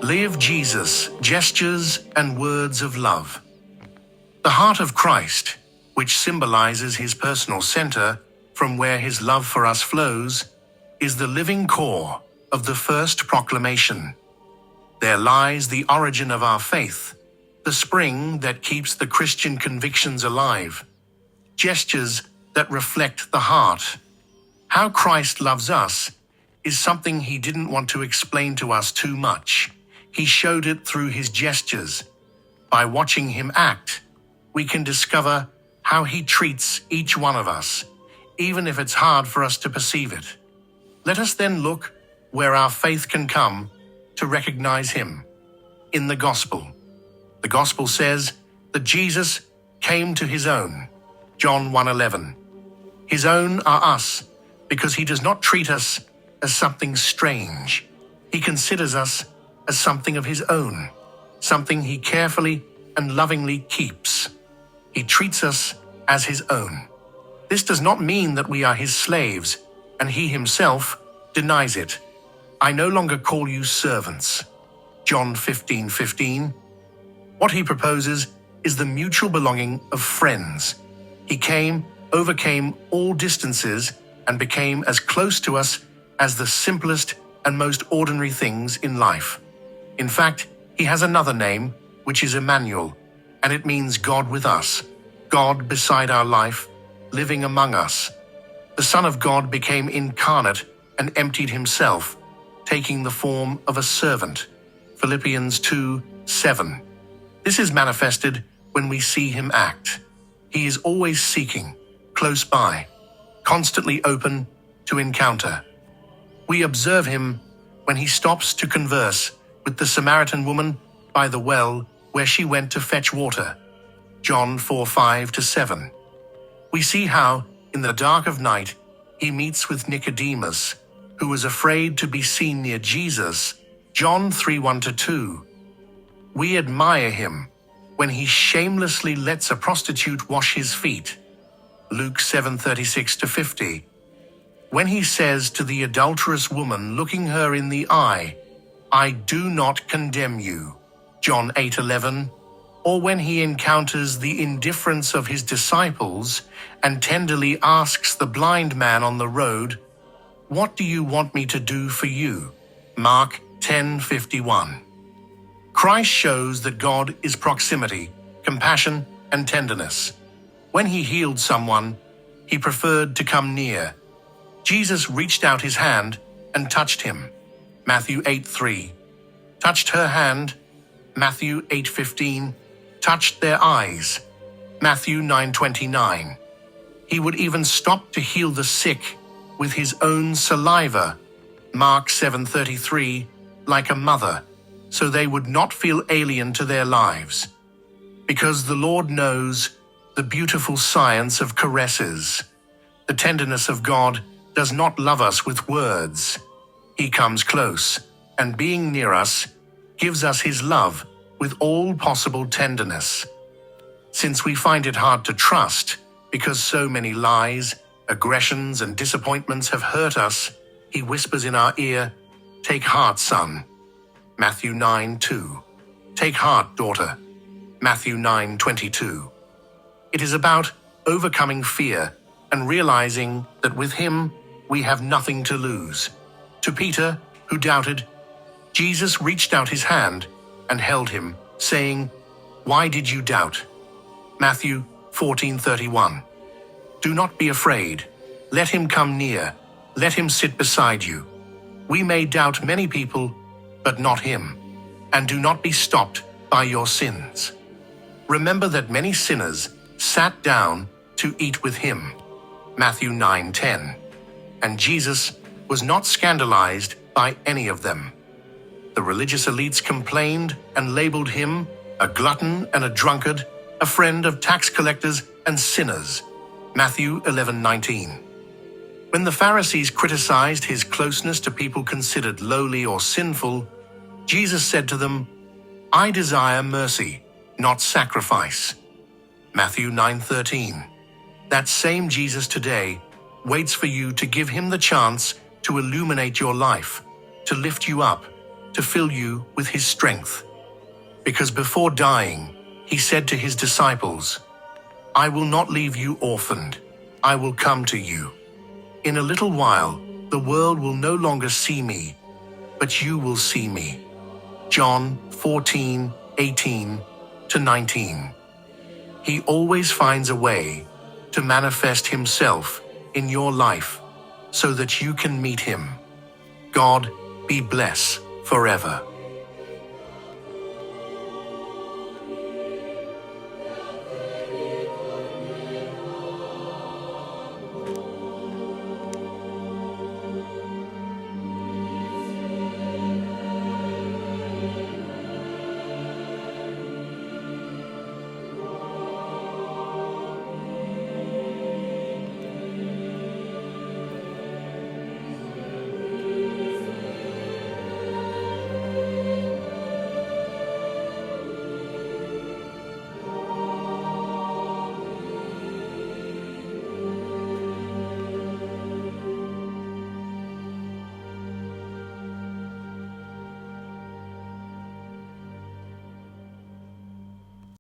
Live Jesus, gestures and words of love. The heart of Christ, which symbolizes his personal center from where his love for us flows, is the living core of the first proclamation. There lies the origin of our faith, the spring that keeps the Christian convictions alive. Gestures that reflect the heart. How Christ loves us is something he didn't want to explain to us too much. He showed it through his gestures. By watching him act, we can discover how he treats each one of us, even if it's hard for us to perceive it. Let us then look where our faith can come to recognize him. In the gospel. The gospel says that Jesus came to his own. John 1:11. His own are us, because he does not treat us as something strange. He considers us as something of his own, something he carefully and lovingly keeps. He treats us as his own. This does not mean that we are his slaves, and he himself denies it. I no longer call you servants. John 15:15. What he proposes is the mutual belonging of friends. He came, overcame all distances, and became as close to us as the simplest and most ordinary things in life. In fact, he has another name, which is Emmanuel, and it means God with us, God beside our life, living among us. The Son of God became incarnate and emptied himself, taking the form of a servant. Philippians 2:7. This is manifested when we see him act. He is always seeking, close by, constantly open to encounter. We observe him when he stops to converse with the Samaritan woman by the well where she went to fetch water. John 4:5-7. We see how, in the dark of night, he meets with Nicodemus, who was afraid to be seen near Jesus. John 3:1-2. We admire him when he shamelessly lets a prostitute wash his feet. Luke 7:36-50. When he says to the adulterous woman looking her in the eye, I do not condemn you. John 8:11. Or when he encounters the indifference of his disciples and tenderly asks the blind man on the road, what do you want me to do for you? Mark 10:51. Christ shows that God is proximity, compassion, and tenderness. When he healed someone, he preferred to come near. Jesus reached out his hand and touched him. Matthew 8:3. Touched her hand. Matthew 8:15. Touched their eyes. Matthew 9:29. He would even stop to heal the sick with his own saliva. Mark 7:33. Like a mother, so they would not feel alien to their lives. Because the Lord knows the beautiful science of caresses. The tenderness of God does not love us with words. He comes close, and being near us, gives us his love with all possible tenderness. Since we find it hard to trust, because so many lies, aggressions, and disappointments have hurt us, he whispers in our ear, Take heart, son. Matthew 9:2. Take heart, daughter. Matthew 9:22. It is about overcoming fear and realizing that with him we have nothing to lose. To Peter, who doubted, Jesus reached out his hand and held him, saying, Why did you doubt? Matthew 14:31. Do not be afraid. Let him come near. Let him sit beside you. We may doubt many people, but not him. And do not be stopped by your sins. Remember that many sinners sat down to eat with him. Matthew 9:10. And Jesus was not scandalized by any of them. The religious elites complained and labeled him a glutton and a drunkard, a friend of tax collectors and sinners. Matthew 11:19. When the Pharisees criticized his closeness to people considered lowly or sinful, Jesus said to them, I desire mercy, not sacrifice. Matthew 9:13. That same Jesus today waits for you to give him the chance to illuminate your life, to lift you up, to fill you with his strength. Because before dying, he said to his disciples, "I will not leave you orphaned. I will come to you. In a little while, the world will no longer see me, but you will see me." John 14:18-19. He always finds a way to manifest himself in your life so that you can meet him. God be blessed forever.